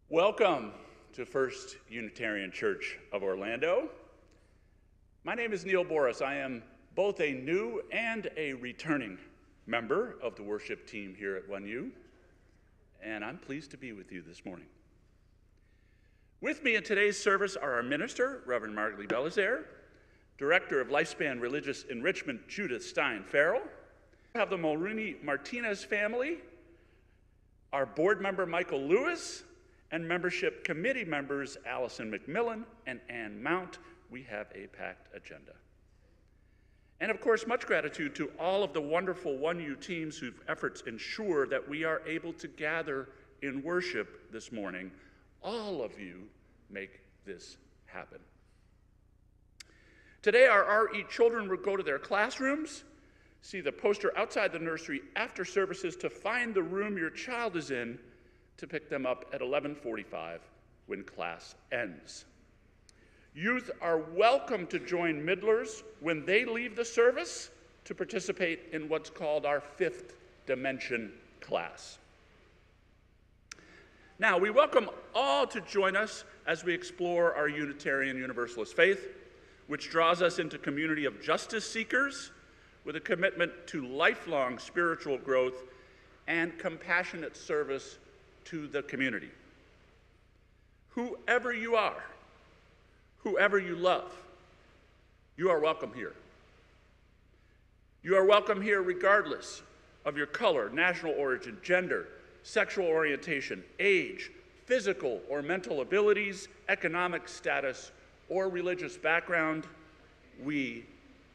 Welcome to First Unitarian Church of Orlando. My name is Neil Boris. I am both a new and a returning member of the worship team here at 1U, and I'm pleased to be with you this morning. With me in today's service are our minister, Reverend Margalie Belizaire, Director of Lifespan Religious Enrichment, Judith Stein-Farrall. We have the Mulrooney Martinez family, our board member, Michael Lewis, and membership committee members Allison McMillan and Ann Mount. We have a packed agenda. And of course, much gratitude to all of the wonderful 1U teams whose efforts ensure that we are able to gather in worship this morning. All of you make this happen. Today, our RE children will go to their classrooms, see the poster outside the nursery after services to find the room your child is in, to pick them up at 11:45 when class ends. Youth are welcome to join middlers when they leave the service to participate in what's called our Fifth Dimension class. Now, we welcome all to join us as we explore our Unitarian Universalist faith, which draws us into community of justice seekers with a commitment to lifelong spiritual growth and compassionate service to the community. Whoever you are, whoever you love, you are welcome here. You are welcome here regardless of your color, national origin, gender, sexual orientation, age, physical or mental abilities, economic status, or religious background. We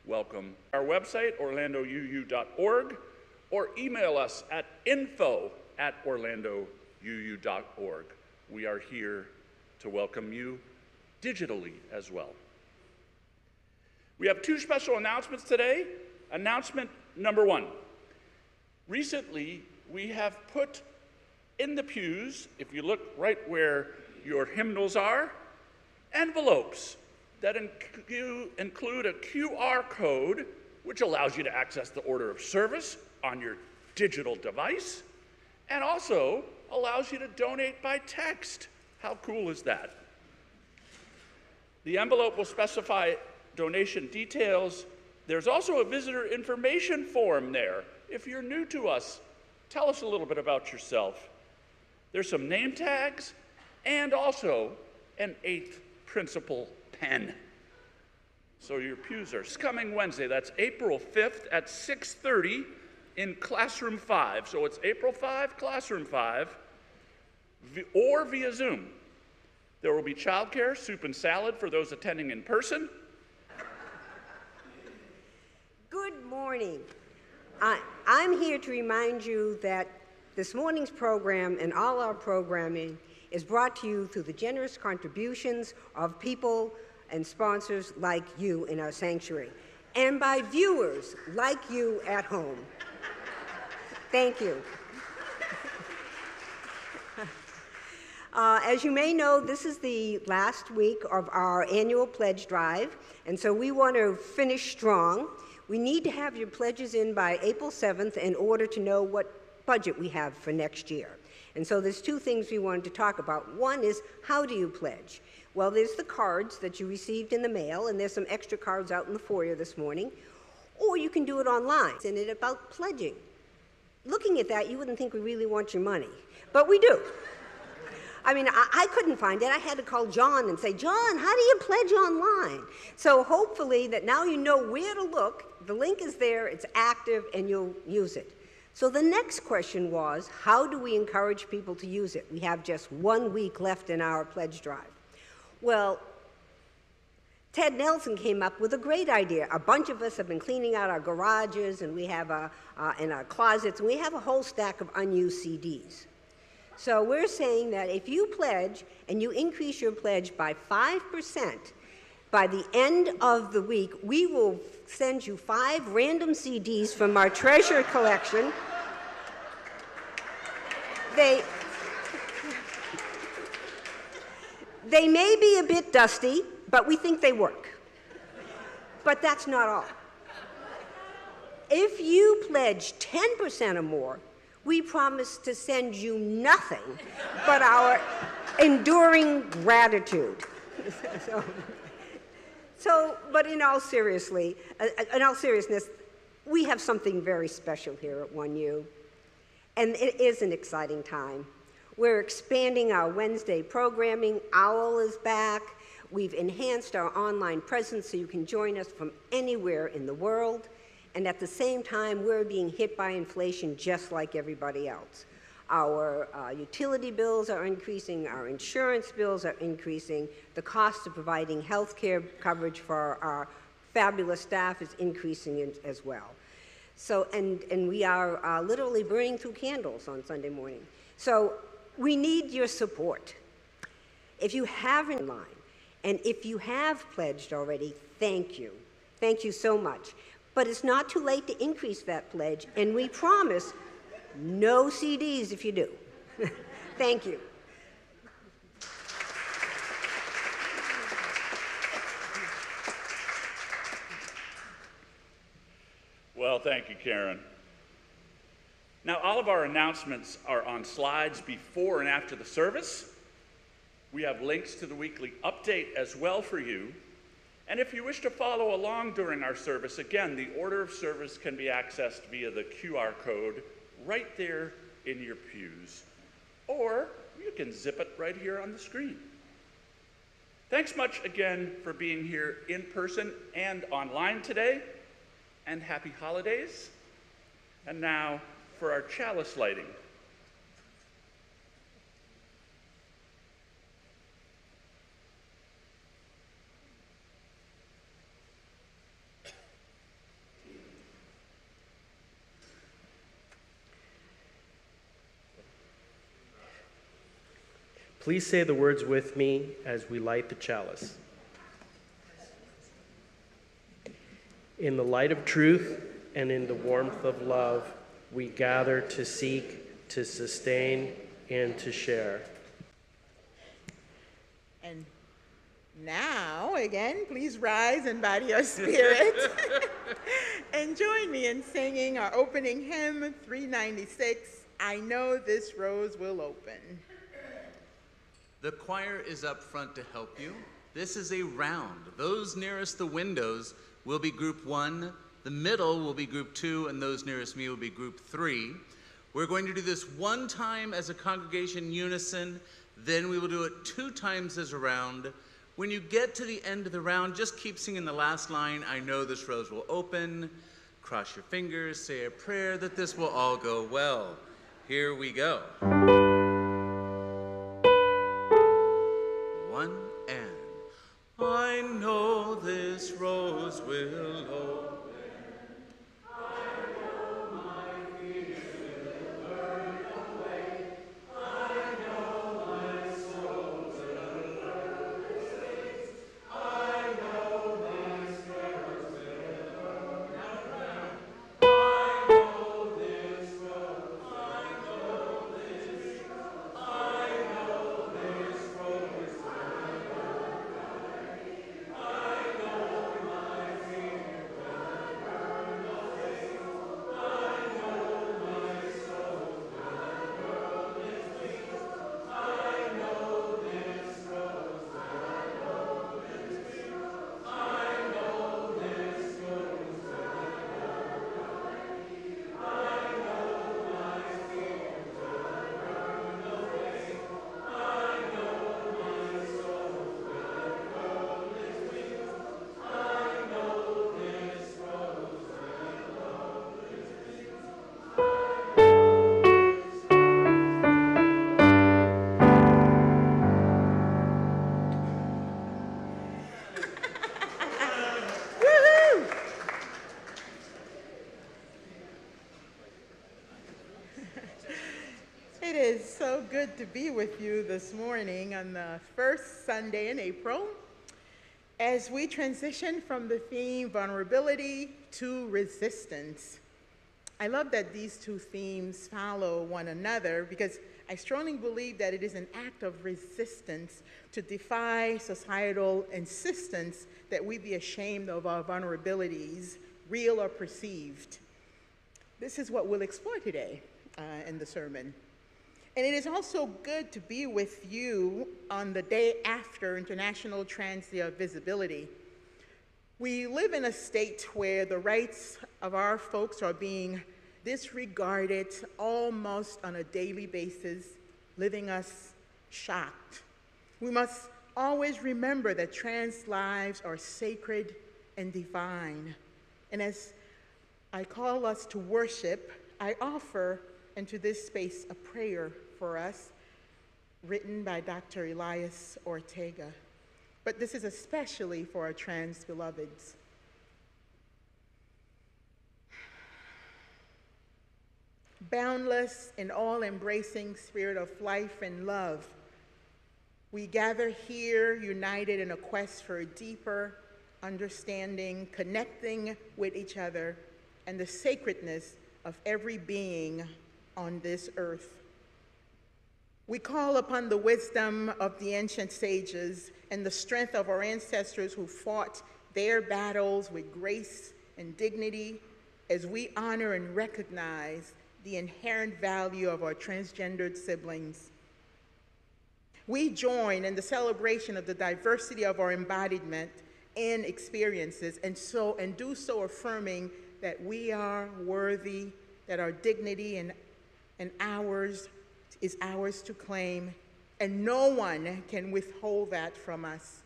welcome. Our website, orlandouu.org, or email us at info@orlandouu.org. We are here to welcome you digitally as well. We have two special announcements today. Announcement number one. Recently, we have put in the pews, if you look right where your hymnals are, envelopes that include a QR code, which allows you to access the order of service on your digital device, and also allows you to donate by text. How cool is that? The envelope will specify donation details. There's also a visitor information form there. If you're new to us, tell us a little bit about yourself. There's some name tags and also an 8th principal pen. So your pews are coming Wednesday. That's April 5th at 6:30 in Classroom 5. So it's April 5, Classroom 5, or via Zoom. There will be childcare, soup and salad for those attending in person. Good morning. I'm here to remind you that this morning's program and all our programming is brought to you through the generous contributions of people and sponsors like you in our sanctuary, and by viewers like you at home. Thank you. As you may know, this is the last week of our annual pledge drive, and so we want to finish strong. We need to have your pledges in by April 7th in order to know what budget we have for next year. And so there's two things we wanted to talk about. One is, how do you pledge? Well, there's the cards that you received in the mail, and there's some extra cards out in the foyer this morning. Or you can do it online. And it's about pledging. Looking at that, you wouldn't think we really want your money, but we do. I mean, I couldn't find it. I had to call John and say, John, how do you pledge online? So hopefully that now you know where to look. The link is there, it's active, and you'll use it. So the next question was, how do we encourage people to use it? We have just 1 week left in our pledge drive. Well, Ted Nelson came up with a great idea. A bunch of us have been cleaning out our garages, and we have in our closets, and we have a whole stack of unused CDs. So we're saying that if you pledge and you increase your pledge by 5%, by the end of the week, we will send you 5 random CDs from our treasure collection. They may be a bit dusty, but we think they work. But that's not all. If you pledge 10% or more, we promise to send you nothing but our enduring gratitude. But in all seriousness, we have something very special here at 1U, and it is an exciting time. We're expanding our Wednesday programming. OWL is back. We've enhanced our online presence so you can join us from anywhere in the world. And at the same time, we're being hit by inflation just like everybody else. Our utility bills are increasing, our insurance bills are increasing, the cost of providing health care coverage for our fabulous staff is increasing as well. So, and we are literally burning through candles on Sunday morning. So we need your support. If you haven't online, and if you have pledged already, thank you. Thank you so much. But it's not too late to increase that pledge, and we promise no CDs if you do. Thank you. Well, thank you, Karen. Now, all of our announcements are on slides before and after the service. We have links to the weekly update as well for you. And if you wish to follow along during our service, again, the order of service can be accessed via the QR code right there in your pews. Or you can zip it right here on the screen. Thanks much again for being here in person and online today, and happy holidays. And now for our chalice lighting. Please say the words with me as we light the chalice. In the light of truth and in the warmth of love, we gather to seek, to sustain, and to share. And now, again, please rise and body your spirit and join me in singing our opening hymn, 396, I Know This Rose Will Open. The choir is up front to help you. This is a round. Those nearest the windows will be group 1, the middle will be group 2, and those nearest me will be group 3. We're going to do this 1 time as a congregation unison, then we will do it 2 times as a round. When you get to the end of the round, just keep singing the last line, I know this rose will open. Cross your fingers, say a prayer that this will all go well. Here we go. One and I know this rose will open. It is so good to be with you this morning on the first Sunday in April as we transition from the theme vulnerability to resistance. I love that these two themes follow one another because I strongly believe that it is an act of resistance to defy societal insistence that we be ashamed of our vulnerabilities, real or perceived. This is what we'll explore today in the sermon. And it is also good to be with you on the day after International Trans Day of Visibility. We live in a state where the rights of our folks are being disregarded almost on a daily basis, leaving us shocked. We must always remember that trans lives are sacred and divine. And as I call us to worship, I offer into this space a prayer for us, written by Dr. Elias Ortega. But this is especially for our trans beloveds. Boundless and all-embracing spirit of life and love, we gather here united in a quest for a deeper understanding, connecting with each other, and the sacredness of every being on this earth. We call upon the wisdom of the ancient sages and the strength of our ancestors who fought their battles with grace and dignity as we honor and recognize the inherent value of our transgendered siblings. We join in the celebration of the diversity of our embodiment and experiences, and do so affirming that we are worthy, that our dignity and ours is ours to claim, and no one can withhold that from us.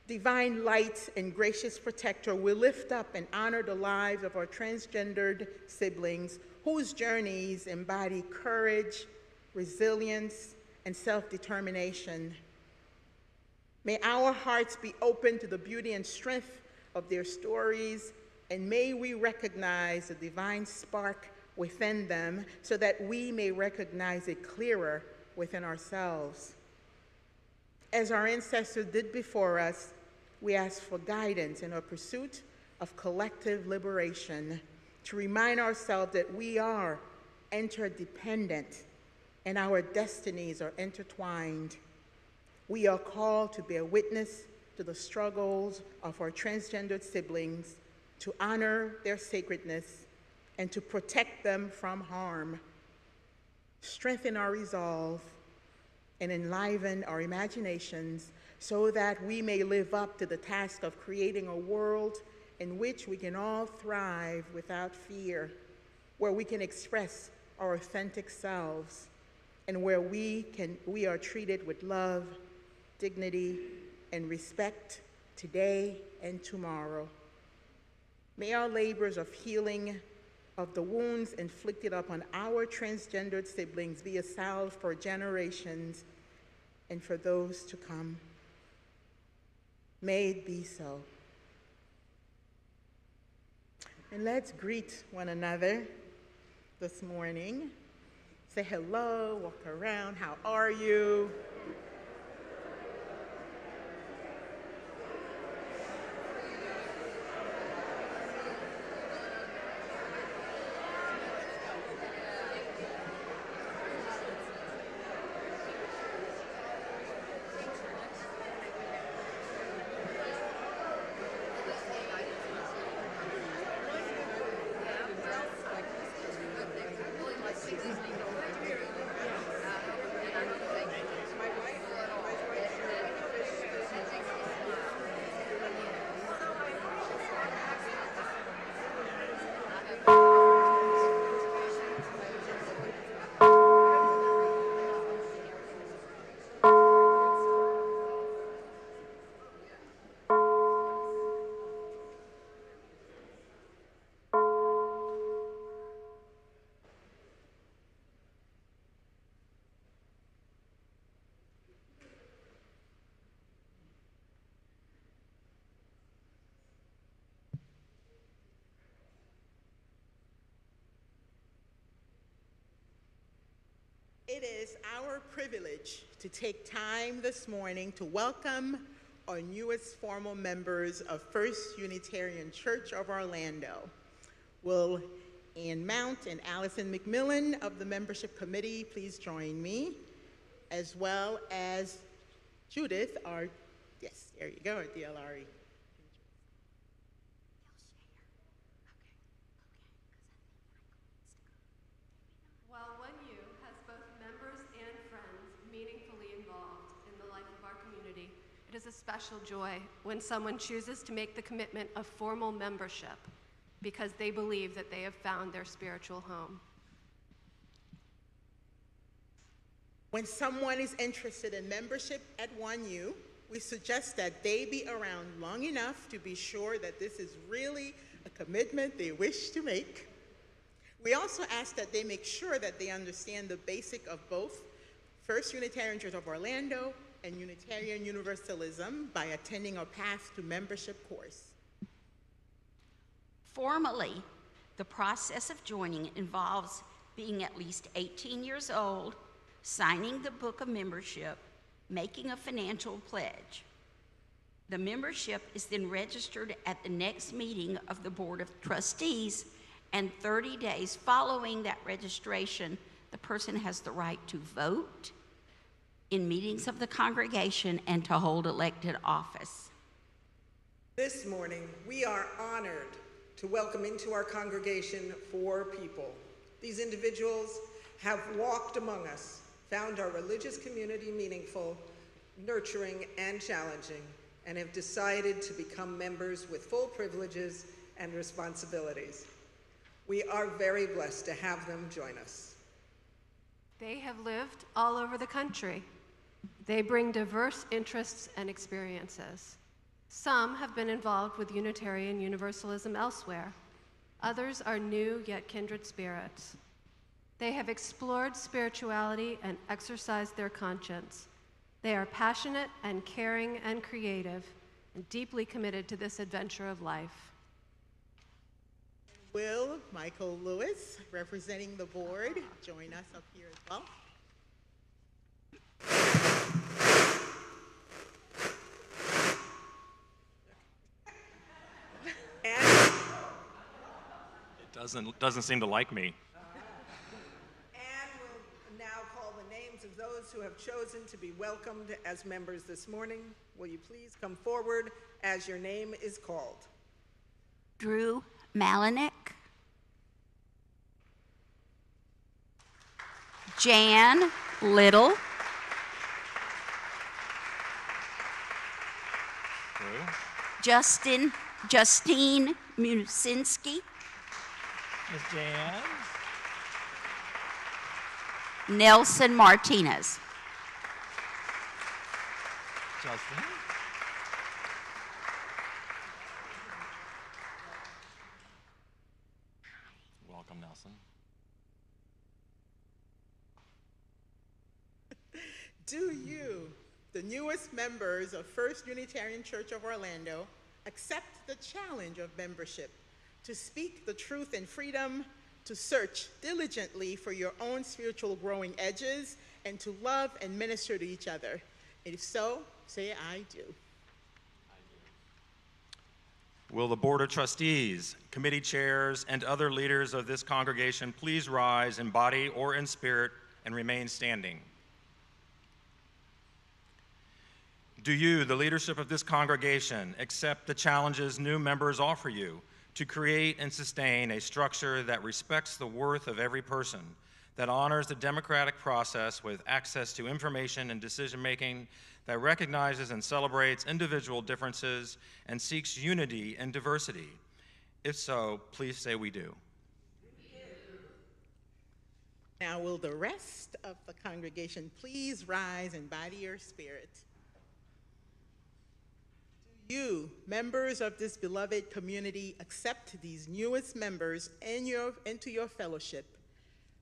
Divine light and gracious protector, we lift up and honor the lives of our transgendered siblings whose journeys embody courage, resilience, and self-determination. May our hearts be open to the beauty and strength of their stories, and may we recognize the divine spark within them so that we may recognize it clearer within ourselves. As our ancestors did before us, we ask for guidance in our pursuit of collective liberation, to remind ourselves that we are interdependent and our destinies are intertwined. We are called to bear witness to the struggles of our transgendered siblings, to honor their sacredness, and to protect them from harm. Strengthen our resolve and enliven our imaginations so that we may live up to the task of creating a world in which we can all thrive without fear, where we can express our authentic selves, and where we are treated with love dignity, and respect today and tomorrow. May our labors of healing of the wounds inflicted upon our transgendered siblings be a salve for generations and for those to come. May it be so. And let's greet one another this morning. Say hello, walk around, how are you? It is our privilege to take time this morning to welcome our newest formal members of First Unitarian Church of Orlando. Will Ann Mount and Allison McMillan of the membership committee please join me, as well as Judith, our, yes, there you go, our DLRE. While 1U has both members and friends meaningfully involved in the life of our community, it is a special joy when someone chooses to make the commitment of formal membership because they believe that they have found their spiritual home. When someone is interested in membership at 1U, we suggest that they be around long enough to be sure that this is really a commitment they wish to make. We also ask that they make sure that they understand the basic of both First Unitarian Church of Orlando and Unitarian Universalism by attending our Path to Membership course. Formally, the process of joining involves being at least 18 years old, signing the book of membership, making a financial pledge. The membership is then registered at the next meeting of the Board of Trustees, and 30 days following that registration, the person has the right to vote in meetings of the congregation and to hold elected office. This morning, we are honored to welcome into our congregation 4 people. These individuals have walked among us, found our religious community meaningful, nurturing, and challenging, and have decided to become members with full privileges and responsibilities. We are very blessed to have them join us. They have lived all over the country. They bring diverse interests and experiences. Some have been involved with Unitarian Universalism elsewhere. Others are new yet kindred spirits. They have explored spirituality and exercised their conscience. They are passionate and caring and creative and deeply committed to this adventure of life. Will Michael Lewis, representing the board, join us up here as well? It doesn't seem to like me. And we'll now call the names of those who have chosen to be welcomed as members this morning. Will you please come forward as your name is called? Drew Malinek, Jan Little, Justine Musinski, Miss Jan. Nelson Martinez. Justin. Welcome, Nelson. Do you, the newest members of First Unitarian Church of Orlando, accept the challenge of membership to speak the truth in freedom, to search diligently for your own spiritual growing edges, and to love and minister to each other? If so, say, I do. Will the Board of Trustees, committee chairs, and other leaders of this congregation please rise in body or in spirit and remain standing? Do you, the leadership of this congregation, accept the challenges new members offer you to create and sustain a structure that respects the worth of every person, that honors the democratic process with access to information and decision-making, that recognizes and celebrates individual differences and seeks unity and diversity? If so, please say we do. Now, will the rest of the congregation please rise in body or spirit? Do you, members of this beloved community, accept these newest members into your fellowship?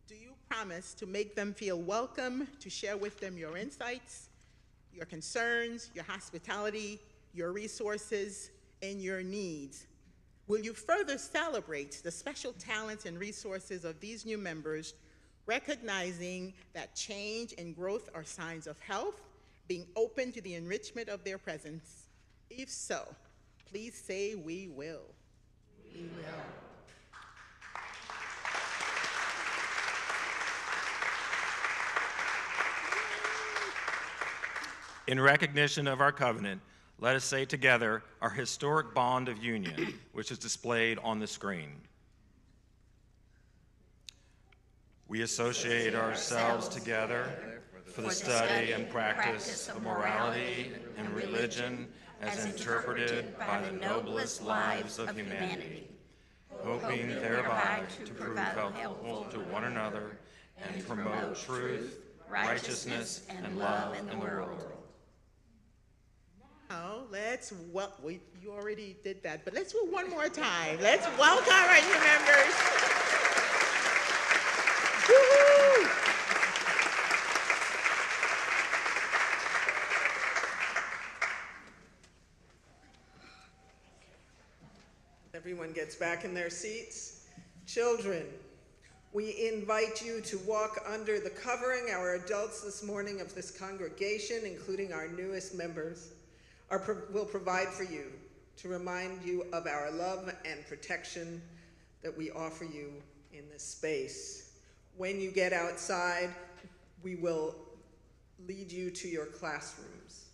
Do you promise to make them feel welcome, to share with them your insights, your concerns, your hospitality, your resources, and your needs? Will you further celebrate the special talents and resources of these new members, recognizing that change and growth are signs of health, being open to the enrichment of their presence? If so, please say we will. We will. In recognition of our covenant, let us say together our historic bond of union, which is displayed on the screen. We associate ourselves together for the study and practice of morality and religion as interpreted by the noblest lives of humanity, hoping thereby to prove helpful to one another and promote truth, righteousness, and love in the world. Now, you already did that, but let's do it one more time. Let's welcome our new members. Woo-hoo! Everyone gets back in their seats. Children, we invite you to walk under the covering our adults this morning of this congregation, including our newest members, will provide for you to remind you of our love and protection that we offer you in this space. When you get outside, we will lead you to your classrooms.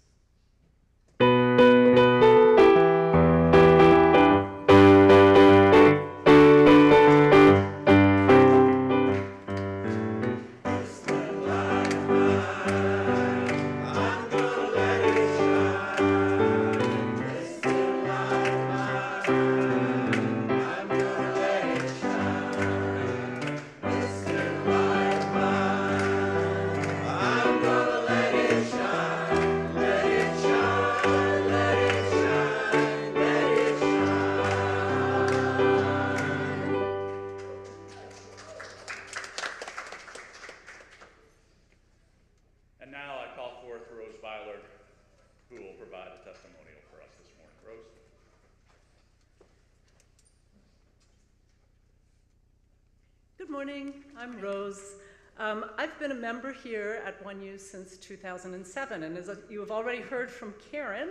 Good morning, I'm Rose. I've been a member here at 1U since 2007, and as you have already heard from Karen,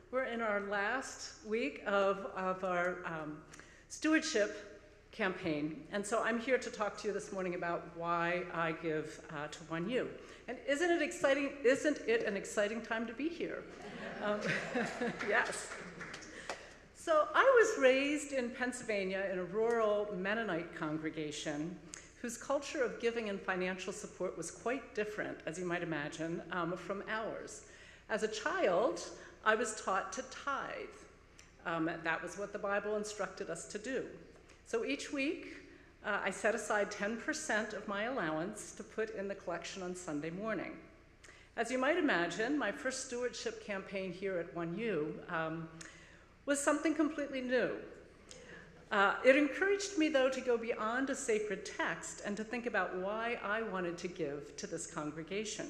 we're in our last week of our stewardship campaign, and so I'm here to talk to you this morning about why I give to 1U. And isn't it exciting? Isn't it an exciting time to be here? Yes. So I was raised in Pennsylvania in a rural Mennonite congregation whose culture of giving and financial support was quite different, as you might imagine, from ours. As a child, I was taught to tithe. That was what the Bible instructed us to do. So each week, I set aside 10% of my allowance to put in the collection on Sunday morning. As you might imagine, my first stewardship campaign here at 1U was something completely new. It encouraged me, though, to go beyond a sacred text and to think about why I wanted to give to this congregation.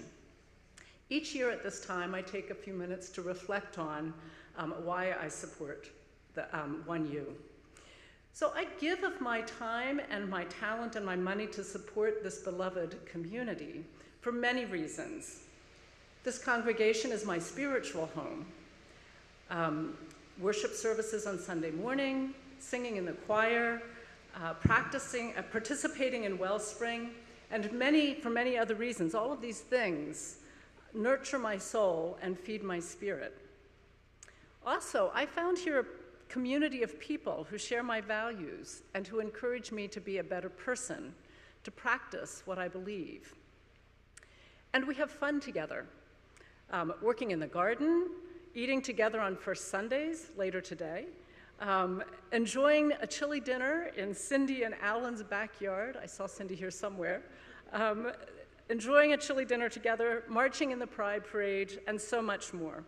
Each year at this time, I take a few minutes to reflect on why I support the 1U. So I give of my time and my talent and my money to support this beloved community for many reasons. This congregation is my spiritual home. Worship services on Sunday morning, singing in the choir, participating in Wellspring, and for many other reasons. All of these things nurture my soul and feed my spirit. Also, I found here a community of people who share my values and who encourage me to be a better person, to practice what I believe. And we have fun together, working in the garden, eating together on first Sundays later today, enjoying a chili dinner in Cindy and Alan's backyard. I saw Cindy here somewhere. Enjoying a chili dinner together, marching in the Pride Parade, and so much more.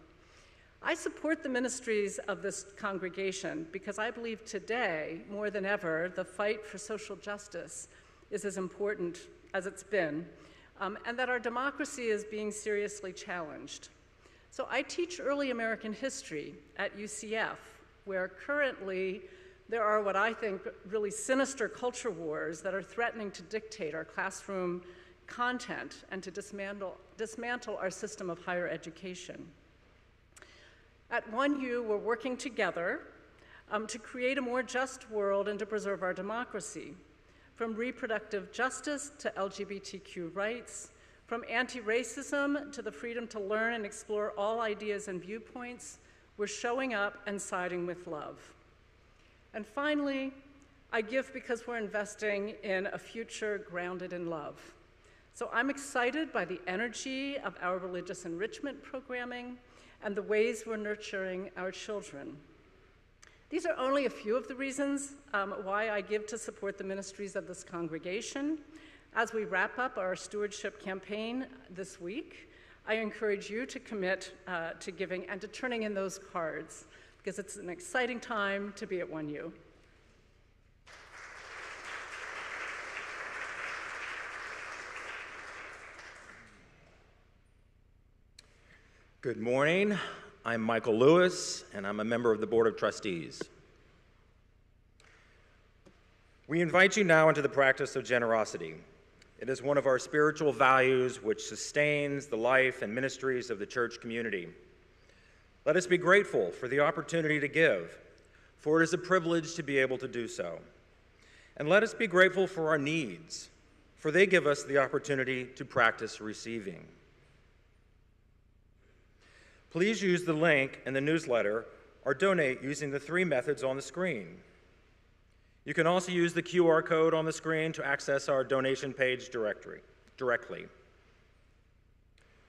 I support the ministries of this congregation because I believe today, more than ever, the fight for social justice is as important as it's been, and that our democracy is being seriously challenged. So I teach early American history at UCF, where currently there are what I think really sinister culture wars that are threatening to dictate our classroom content and to dismantle our system of higher education. At 1U, we're working together to create a more just world and to preserve our democracy, from reproductive justice to LGBTQ rights, from anti-racism to the freedom to learn and explore all ideas and viewpoints. We're showing up and siding with love. And finally, I give because we're investing in a future grounded in love. So I'm excited by the energy of our religious enrichment programming and the ways we're nurturing our children. These are only a few of the reasons why I give to support the ministries of this congregation. As we wrap up our stewardship campaign this week, I encourage you to commit to giving and to turning in those cards, because it's an exciting time to be at 1U. Good morning. I'm Michael Lewis, and I'm a member of the Board of Trustees. We invite you now into the practice of generosity. It is one of our spiritual values which sustains the life and ministries of the church community. Let us be grateful for the opportunity to give, for it is a privilege to be able to do so. And let us be grateful for our needs, for they give us the opportunity to practice receiving. Please use the link in the newsletter or donate using the 3 methods on the screen. You can also use the QR code on the screen to access our donation page directly.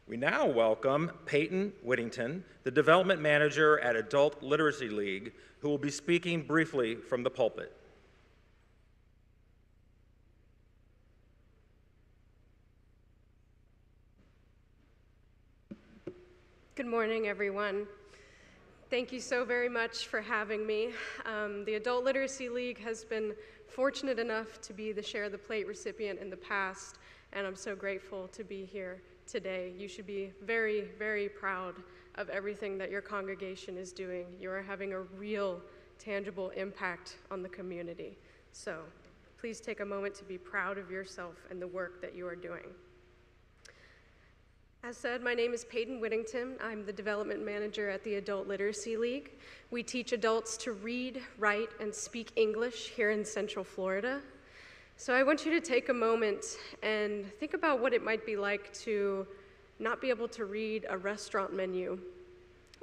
We now welcome Peyton Whittington, the Development Manager at Adult Literacy League, who will be speaking briefly from the pulpit. Good morning, everyone. Thank you so very much for having me. The Adult Literacy League has been fortunate enough to be the Share the Plate recipient in the past, and I'm so grateful to be here today. You should be very, very proud of everything that your congregation is doing. You are having a real, tangible impact on the community. So please take a moment to be proud of yourself and the work that you are doing. As said, my name is Peyton Whittington. I'm the Development Manager at the Adult Literacy League. We teach adults to read, write, and speak English here in Central Florida. So I want you to take a moment and think about what it might be like to not be able to read a restaurant menu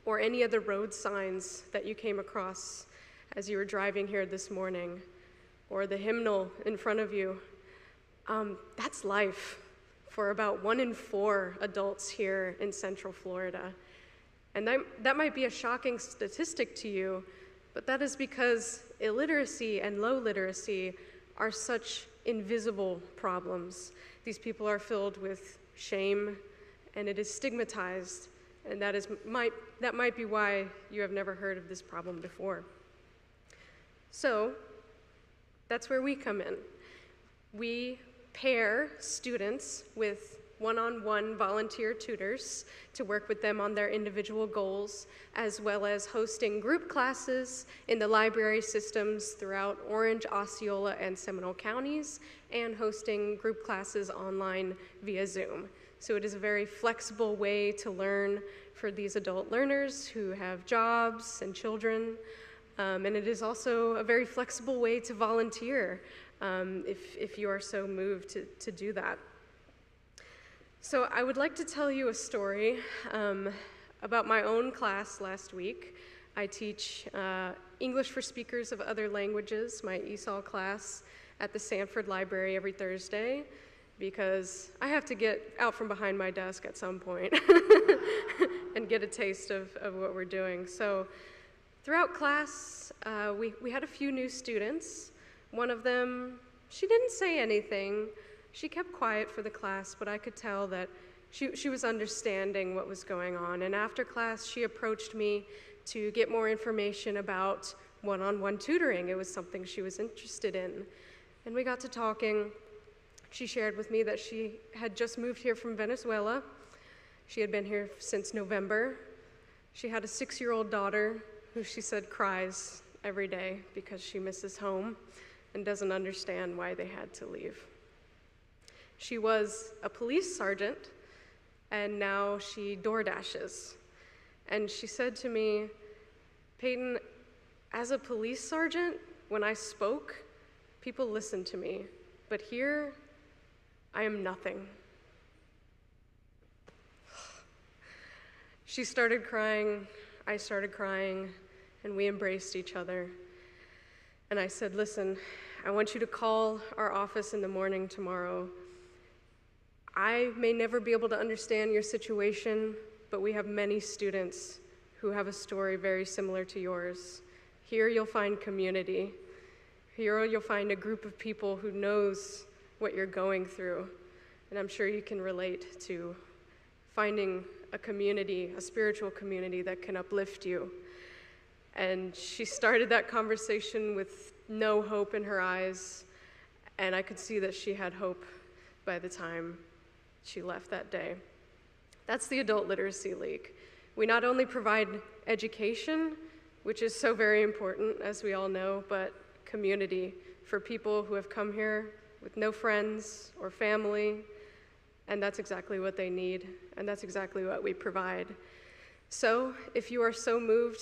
or any other road signs that you came across as you were driving here this morning, or the hymnal in front of you. That's life for about 1 in 4 adults here in Central Florida. And that might be a shocking statistic to you, but that is because illiteracy and low literacy are such invisible problems. These people are filled with shame and it is stigmatized, and that might be why you have never heard of this problem before. So that's where we come in. We pair students with one-on-one volunteer tutors to work with them on their individual goals, as well as hosting group classes in the library systems throughout Orange, Osceola, and Seminole counties, and hosting group classes online via Zoom. So it is a very flexible way to learn for these adult learners who have jobs and children. And it is also a very flexible way to volunteer if you are so moved to do that. So I would like to tell you a story about my own class last week. I teach English for Speakers of Other Languages, my ESOL class, at the Sanford Library every Thursday, because I have to get out from behind my desk at some point and get a taste of what we're doing. So throughout class, we had a few new students. One of them, she didn't say anything. She kept quiet for the class, but I could tell that she was understanding what was going on. And after class, she approached me to get more information about one-on-one tutoring. It was something she was interested in. And we got to talking. She shared with me that she had just moved here from Venezuela. She had been here since November. She had a 6-year-old daughter who she said cries every day because she misses home and doesn't understand why they had to leave. She was a police sergeant, and now she door dashes. And she said to me, Peyton, as a police sergeant, when I spoke, people listened to me. But here, I am nothing. She started crying, I started crying, and we embraced each other. And I said, listen, I want you to call our office in the morning tomorrow. I may never be able to understand your situation, but we have many students who have a story very similar to yours. Here you'll find community. Here you'll find a group of people who knows what you're going through. And I'm sure you can relate to finding a community, a spiritual community that can uplift you. And she started that conversation with no hope in her eyes, and I could see that she had hope by the time she left that day. That's the Adult Literacy League. We not only provide education, which is so very important, as we all know, but community for people who have come here with no friends or family, and that's exactly what they need, and that's exactly what we provide. So if you are so moved,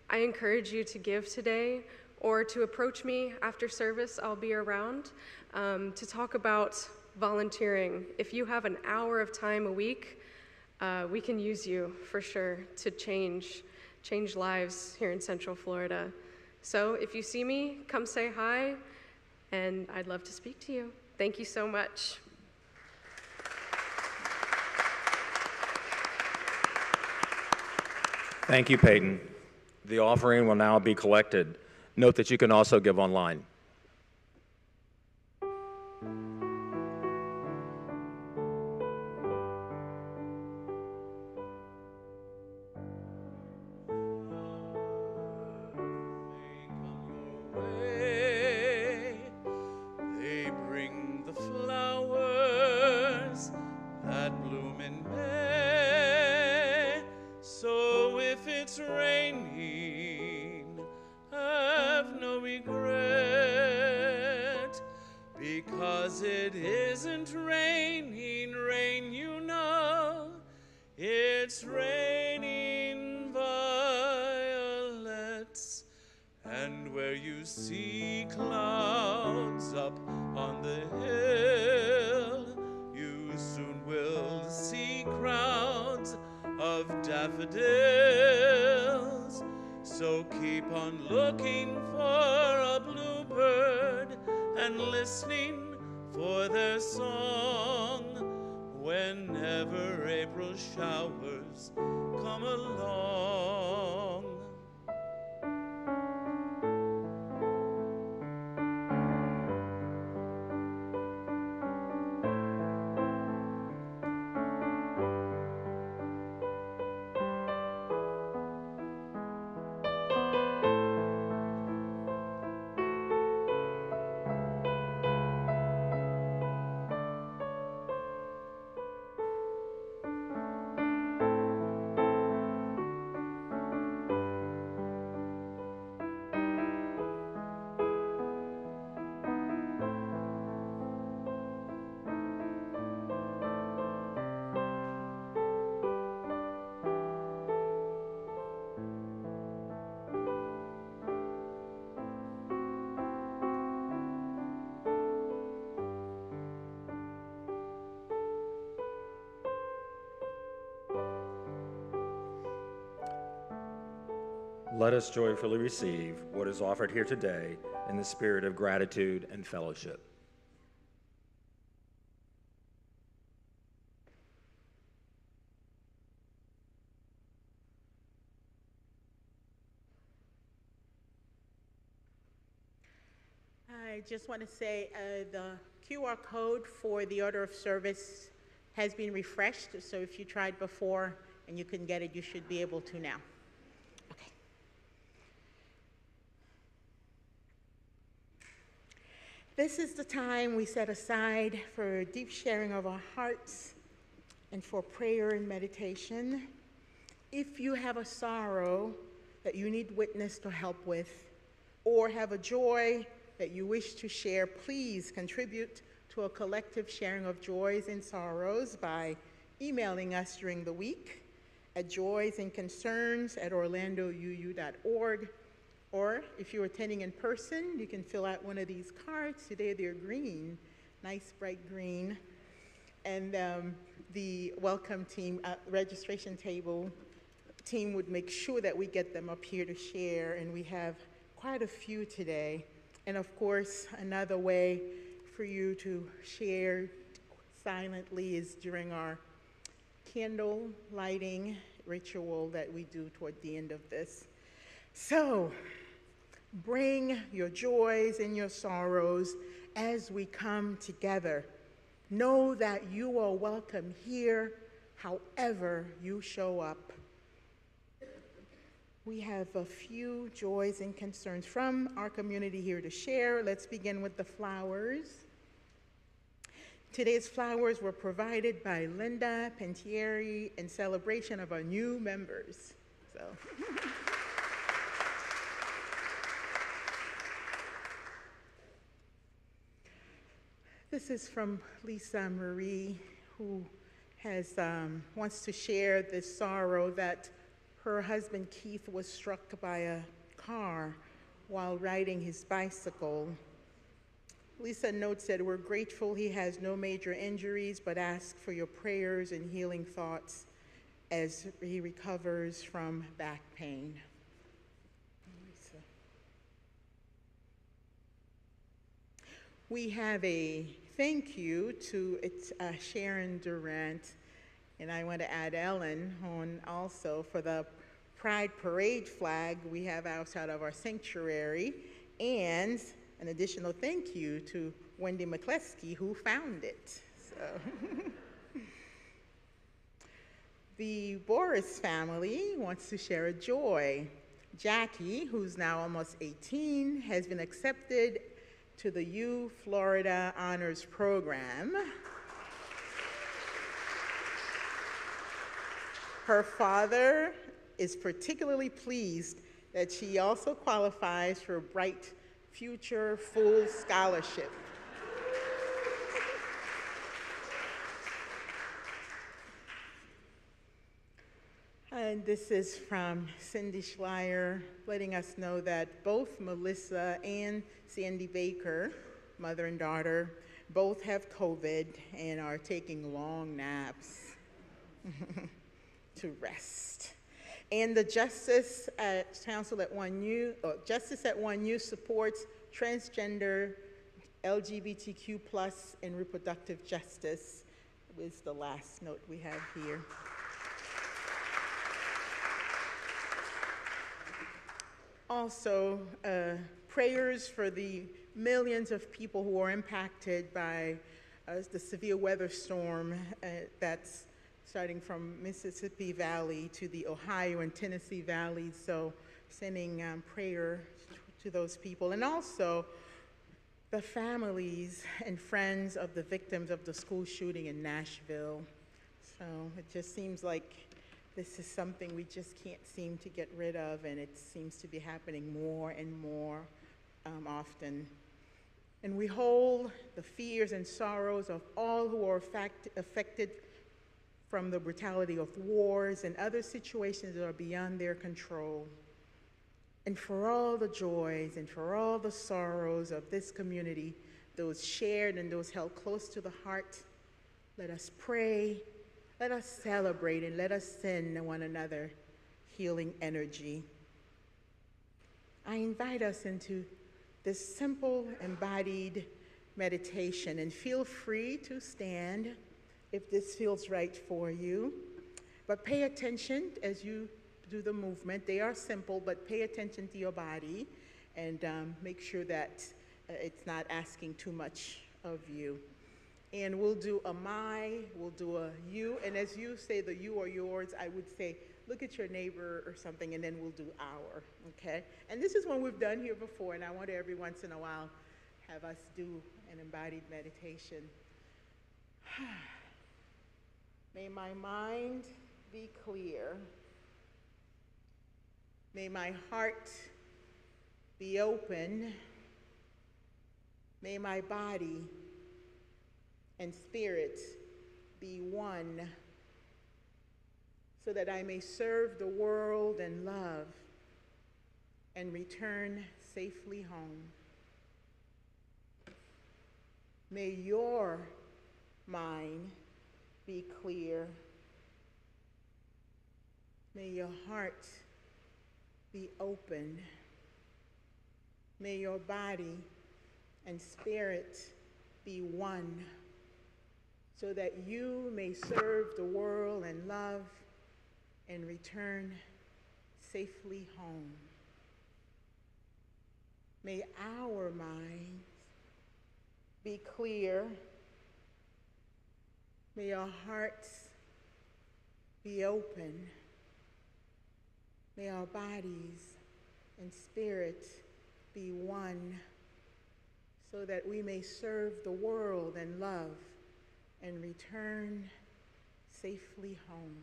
I encourage you to give today or to approach me after service. I'll be around to talk about volunteering. If you have an hour of time a week, we can use you for sure to change lives here in Central Florida. So if you see me, come say hi, and I'd love to speak to you. Thank you so much. Thank you, Peyton. The offering will now be collected. Note that you can also give online. They bring the flowers that bloom in May. So if it's raining, have no regret, because it isn't raining rain, you know. It's raining violets. And where you see clouds up on the hill, you soon will see crowds of daffodils. So keep on looking for a bluebird and listening for their song whenever April showers come along. Let us joyfully receive what is offered here today in the spirit of gratitude and fellowship. I just want to say the QR code for the order of service has been refreshed, so if you tried before and you couldn't get it, you should be able to now. Okay. This is the time we set aside for deep sharing of our hearts and for prayer and meditation. If you have a sorrow that you need witness to help with, or have a joy that you wish to share, please contribute to a collective sharing of joys and sorrows by emailing us during the week at joysandconcerns@orlandouu.org. Or if you're attending in person, you can fill out one of these cards. Today they're green, nice bright green. And the welcome team, registration table team would make sure that we get them up here to share, and we have quite a few today. And of course, another way for you to share silently is during our candle lighting ritual that we do toward the end of this. So, bring your joys and your sorrows as we come together. Know that you are welcome here, however you show up. We have a few joys and concerns from our community here to share. Let's begin with the flowers. Today's flowers were provided by Linda Pentieri in celebration of our new members. So. This is from Lisa Marie, who has wants to share this sorrow that her husband Keith was struck by a car while riding his bicycle. Lisa notes that we're grateful he has no major injuries, but ask for your prayers and healing thoughts as he recovers from back pain. We have a thank you to Sharon Durant, and I want to add Ellen on also for the Pride Parade flag we have outside of our sanctuary, and an additional thank you to Wendy McCleskey, who found it. So. The Boris family wants to share a joy. Jackie, who's now almost 18, has been accepted to the U Florida Honors Program. Her father is particularly pleased that she also qualifies for a Bright Future full scholarship. And this is from Cindy Schleier, letting us know that both Melissa and Sandy Baker, mother and daughter, both have COVID and are taking long naps to rest. And the Justice at Council at 1U, Justice at 1U supports transgender, LGBTQ+, and reproductive justice, is the last note we have here. Also, prayers for the millions of people who are impacted by the severe weather storm that's starting from Mississippi Valley to the Ohio and Tennessee Valley. So sending prayer to those people. And also the families and friends of the victims of the school shooting in Nashville. So it just seems like this is something we just can't seem to get rid of, and it seems to be happening more and more often. And we hold the fears and sorrows of all who are affected from the brutality of wars and other situations that are beyond their control. And for all the joys and for all the sorrows of this community, those shared and those held close to the heart, let us pray. Let us celebrate and let us send one another healing energy. I invite us into this simple embodied meditation, and feel free to stand if this feels right for you. But pay attention as you do the movement. They are simple, but pay attention to your body and make sure that it's not asking too much of you. And we'll do a my, we'll do a you, and as you say the you or yours, I would say look at your neighbor or something, and then we'll do our, okay? And this is one we've done here before, and I want to every once in a while have us do an embodied meditation. May my mind be clear. May my heart be open. May my body and spirit be one, so that I may serve the world and love and return safely home. May your mind be clear. May your heart be open. May your body and spirit be one, so that you may serve the world and love and return safely home. May our minds be clear. May our hearts be open. May our bodies and spirit be one, so that we may serve the world and love and return safely home.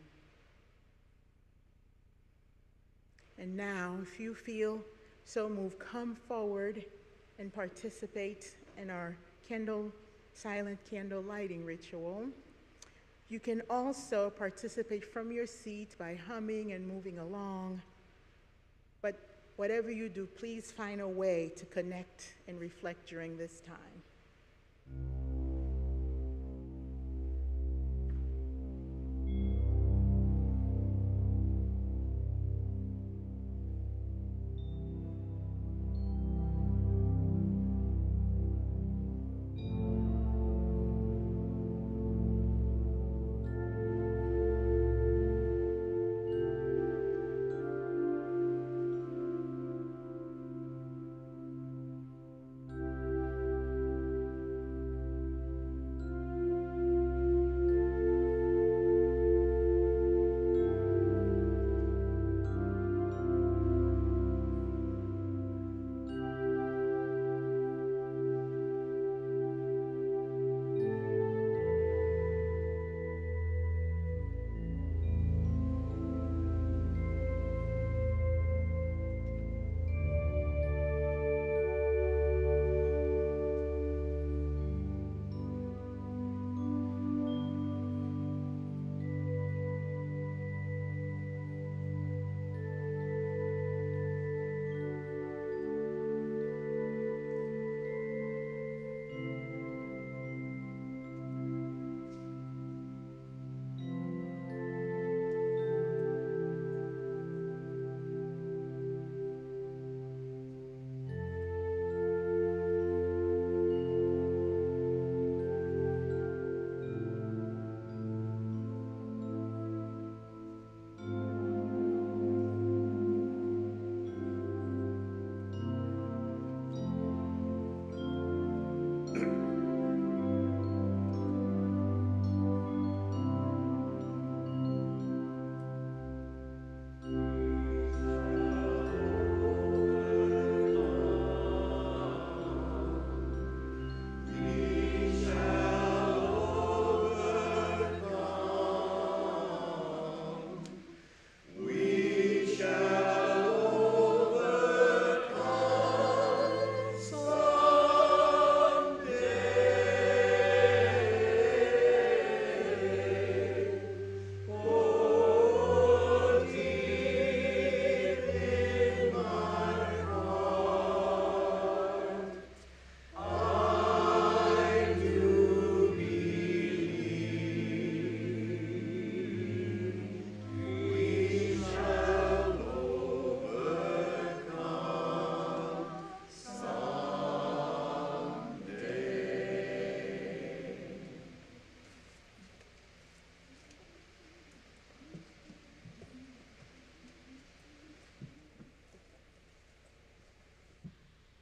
And now, if you feel so moved, come forward and participate in our silent candle lighting ritual. You can also participate from your seat by humming and moving along. But whatever you do, please find a way to connect and reflect during this time.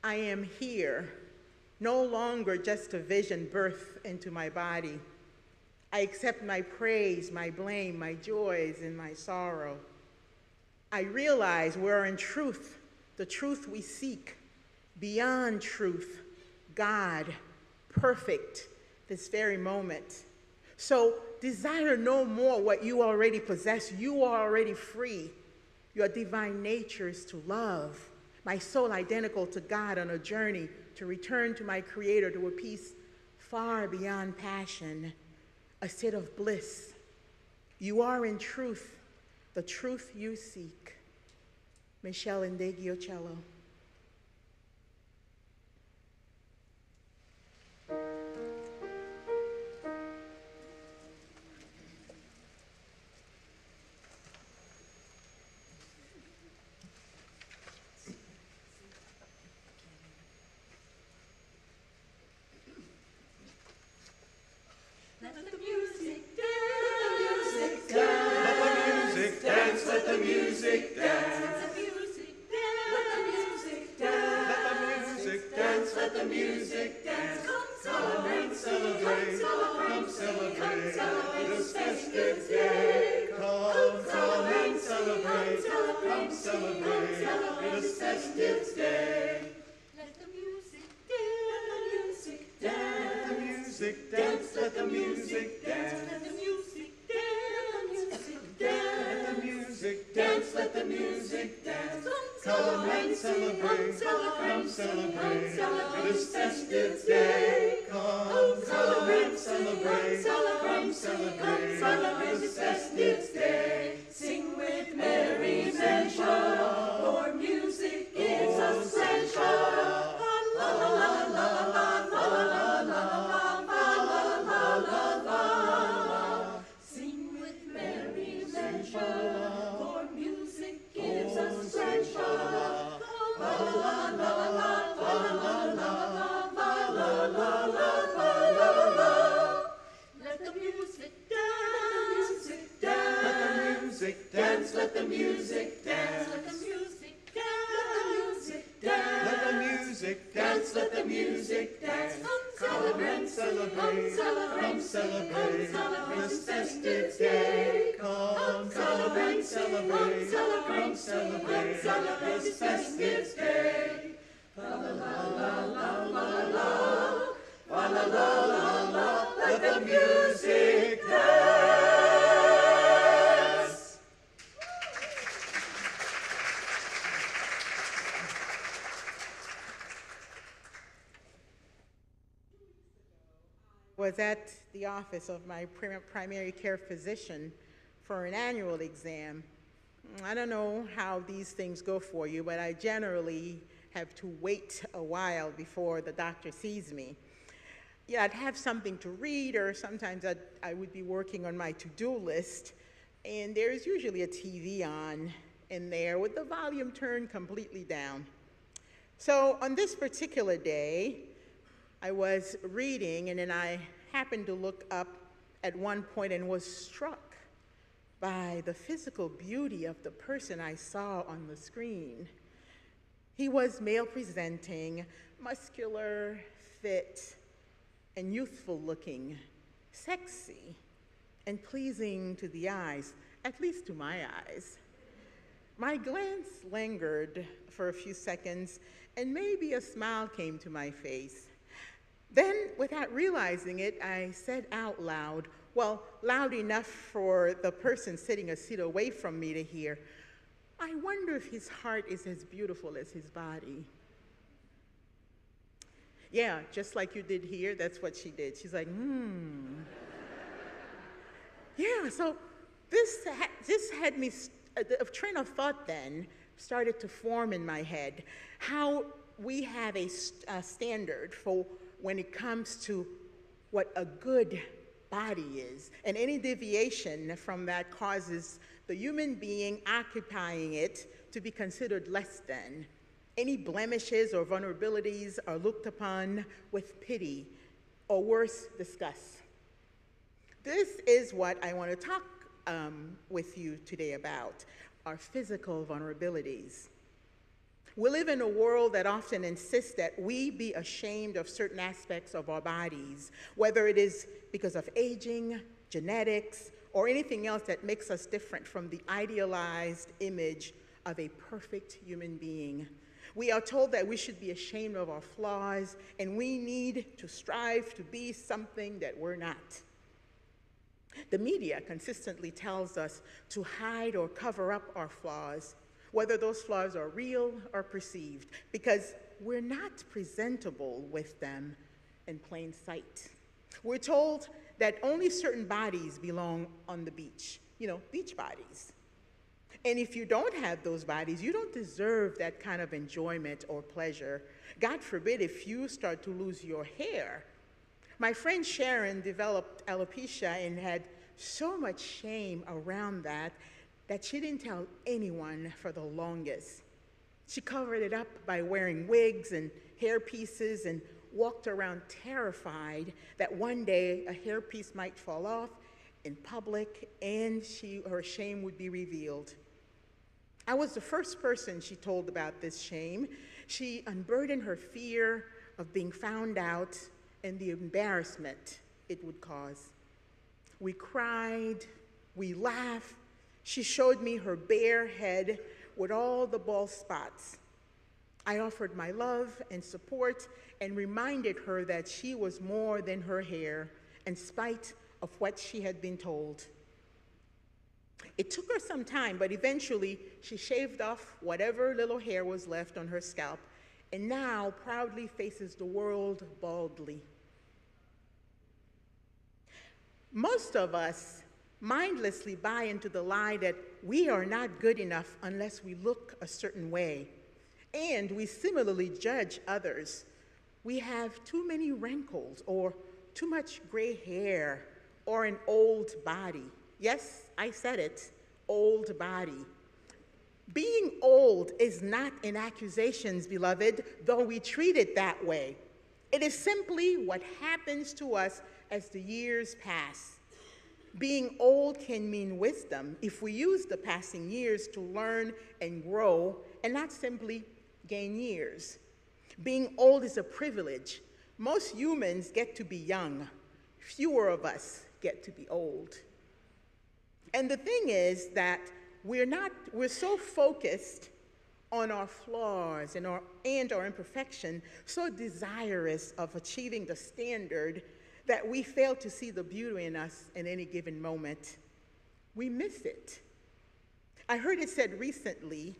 I am here, no longer just a vision birthed into my body. I accept my praise, my blame, my joys, and my sorrow. I realize we're in truth, the truth we seek, beyond truth, God, perfect, this very moment. So desire no more what you already possess. You are already free. Your divine nature is to love. My soul identical to God on a journey to return to my Creator, to a peace far beyond passion, a state of bliss. You are in truth, the truth you seek. Michelle Ndegio Cello. Was at the office of my primary care physician for an annual exam. I don't know how these things go for you, but I generally have to wait a while before the doctor sees me. Yeah, I'd have something to read, or sometimes I would be working on my to-do list, and there's usually a TV on in there with the volume turned completely down. So on this particular day, I was reading, and then I happened to look up at one point and was struck by the physical beauty of the person I saw on the screen. He was male presenting, muscular, fit, and youthful looking, sexy, and pleasing to the eyes, at least to my eyes. My glance lingered for a few seconds, and maybe a smile came to my face. Then, without realizing it, I said out loud, well, loud enough for the person sitting a seat away from me to hear, I wonder if his heart is as beautiful as his body. Yeah, just like you did here, that's what she did. She's like, Yeah, so this had me, a train of thought then started to form in my head, how we have a standard for when it comes to what a good body is. And any deviation from that causes the human being occupying it to be considered less than. Any blemishes or vulnerabilities are looked upon with pity, or worse, disgust. This is what I want to talk with you today about, our physical vulnerabilities. We live in a world that often insists that we be ashamed of certain aspects of our bodies, whether it is because of aging, genetics, or anything else that makes us different from the idealized image of a perfect human being. We are told that we should be ashamed of our flaws, and we need to strive to be something that we're not. The media consistently tells us to hide or cover up our flaws, whether those flaws are real or perceived, because we're not presentable with them in plain sight. We're told that only certain bodies belong on the beach, beach bodies. And if you don't have those bodies, you don't deserve that kind of enjoyment or pleasure. God forbid if you start to lose your hair. My friend Sharon developed alopecia and had so much shame around that she didn't tell anyone for the longest. She covered it up by wearing wigs and hair pieces and walked around terrified that one day a hairpiece might fall off in public and her shame would be revealed. I was the first person she told about this shame. She unburdened her fear of being found out and the embarrassment it would cause. We cried, we laughed. She showed me her bare head with all the bald spots. I offered my love and support and reminded her that she was more than her hair, in spite of what she had been told. It took her some time, but eventually she shaved off whatever little hair was left on her scalp and now proudly faces the world baldly. Most of us mindlessly buy into the lie that we are not good enough unless we look a certain way, and we similarly judge others. We have too many wrinkles, or too much gray hair, or an old body. Yes, I said it, old body. Being old is not an accusation, beloved, though we treat it that way. It is simply what happens to us as the years pass. Being old can mean wisdom if we use the passing years to learn and grow and not simply gain years. Being old is a privilege. Most humans get to be young. Fewer of us get to be old. And the thing is that we're so focused on our flaws and our imperfection, so desirous of achieving the standard that we fail to see the beauty in us in any given moment. We miss it. I heard it said recently,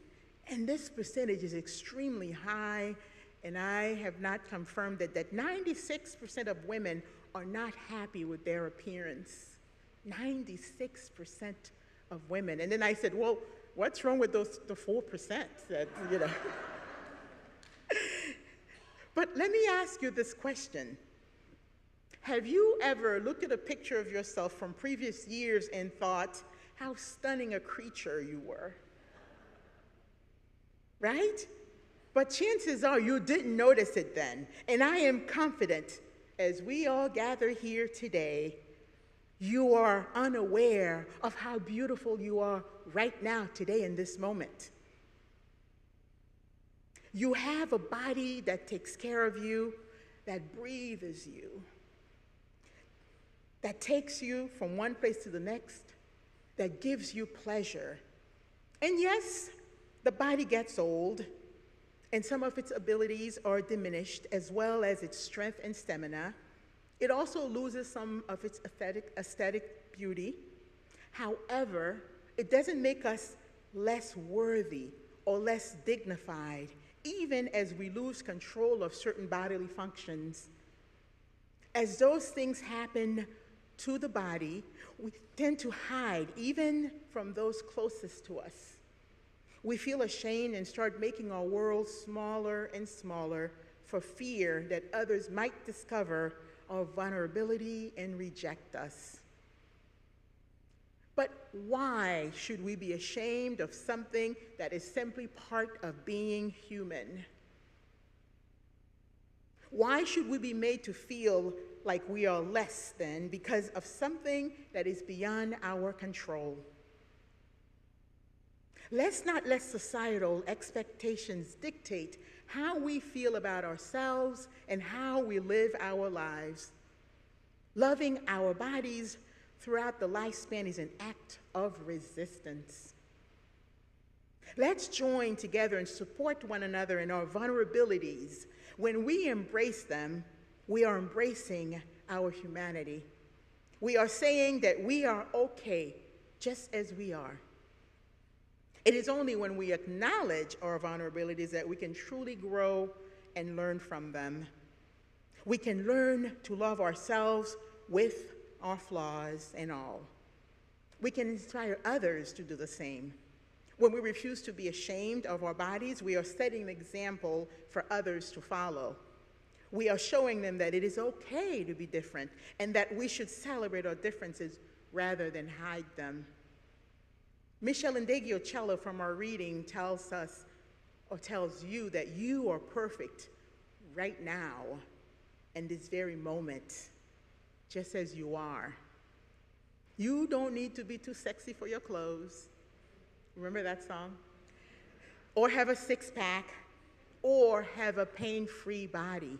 and this percentage is extremely high, and I have not confirmed it, that 96% of women are not happy with their appearance. 96% of women. And then I said, well, what's wrong with the 4% that, But let me ask you this question. Have you ever looked at a picture of yourself from previous years and thought how stunning a creature you were? Right? But chances are you didn't notice it then. And I am confident, as we all gather here today, you are unaware of how beautiful you are right now, today, in this moment. You have a body that takes care of you, that breathes you, that takes you from one place to the next, that gives you pleasure. And yes, the body gets old, and some of its abilities are diminished, as well as its strength and stamina. It also loses some of its aesthetic beauty. However, it doesn't make us less worthy or less dignified, even as we lose control of certain bodily functions. As those things happen to the body, we tend to hide, even from those closest to us. We feel ashamed and start making our world smaller and smaller for fear that others might discover our vulnerability and reject us. But why should we be ashamed of something that is simply part of being human? Why should we be made to feel like we are less than because of something that is beyond our control? Let's not let societal expectations dictate how we feel about ourselves and how we live our lives. Loving our bodies throughout the lifespan is an act of resistance. Let's join together and support one another in our vulnerabilities. When we embrace them, we are embracing our humanity. We are saying that we are okay just as we are. It is only when we acknowledge our vulnerabilities that we can truly grow and learn from them. We can learn to love ourselves with our flaws and all. We can inspire others to do the same. When we refuse to be ashamed of our bodies, we are setting an example for others to follow. We are showing them that it is okay to be different and that we should celebrate our differences rather than hide them. Michelle Ndegeocello from our reading tells us, or tells you, that you are perfect right now in this very moment, just as you are. You don't need to be too sexy for your clothes. Remember that song? Or have a six-pack, or have a pain-free body.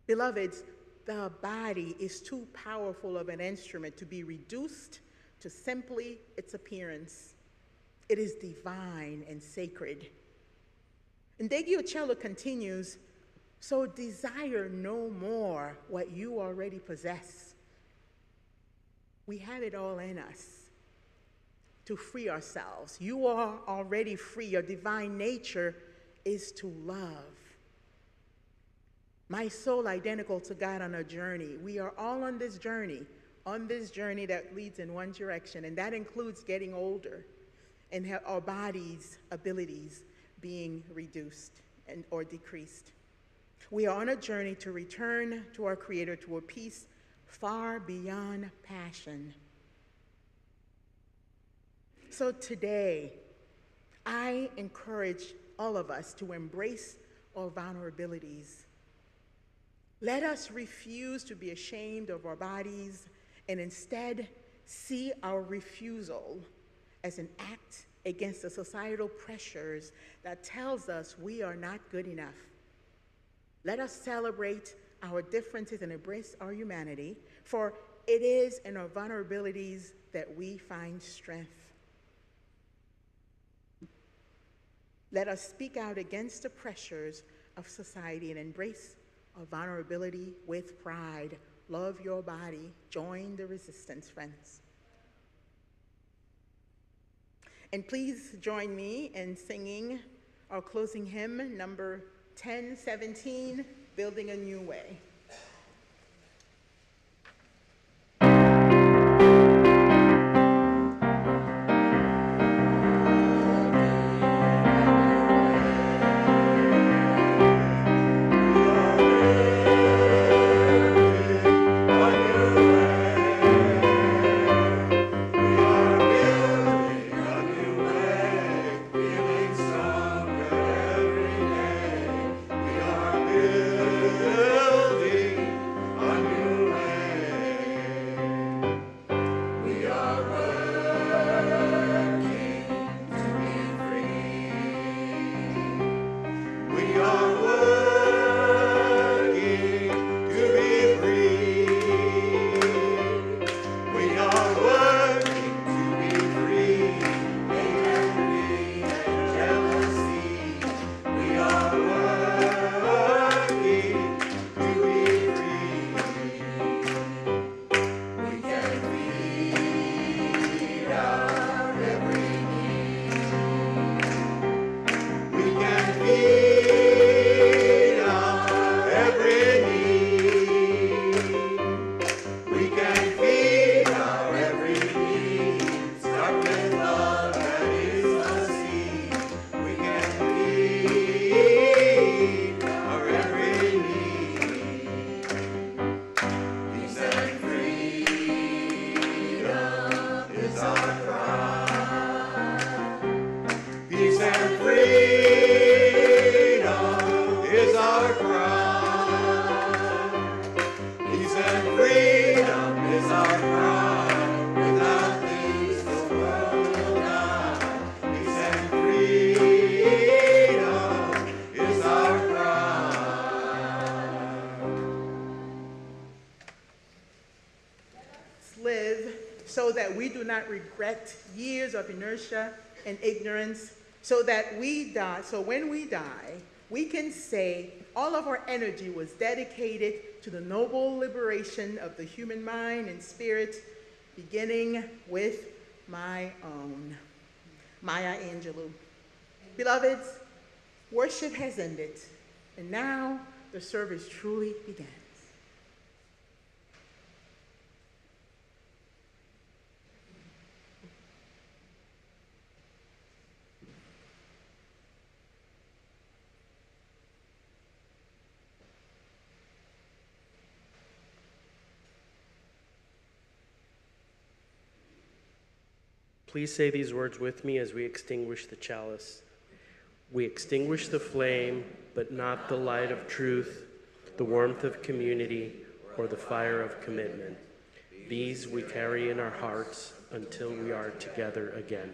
Beloveds, the body is too powerful of an instrument to be reduced to simply its appearance. It is divine and sacred. And Ndegeocello continues, so desire no more what you already possess. We have it all in us to free ourselves. You are already free. Your divine nature is to love. My soul identical to God on a journey. We are all on this journey that leads in one direction, and that includes getting older and our body's abilities being reduced or decreased. We are on a journey to return to our Creator, to a peace far beyond passion. So today, I encourage all of us to embrace our vulnerabilities. Let us refuse to be ashamed of our bodies and instead see our refusal as an act against the societal pressures that tells us we are not good enough. Let us celebrate our differences and embrace our humanity, for it is in our vulnerabilities that we find strength. Let us speak out against the pressures of society and embrace our vulnerability with pride. Love your body. Join the resistance, friends. And please join me in singing our closing hymn, number 1017, Building a New Way. Building do not regret years of inertia and ignorance, so that when we die, we can say all of our energy was dedicated to the noble liberation of the human mind and spirit, beginning with my own. Maya Angelou. Beloveds, worship has ended, and now the service truly begins. Please say these words with me as we extinguish the chalice. We extinguish the flame, but not the light of truth, the warmth of community, or the fire of commitment. These we carry in our hearts until we are together again.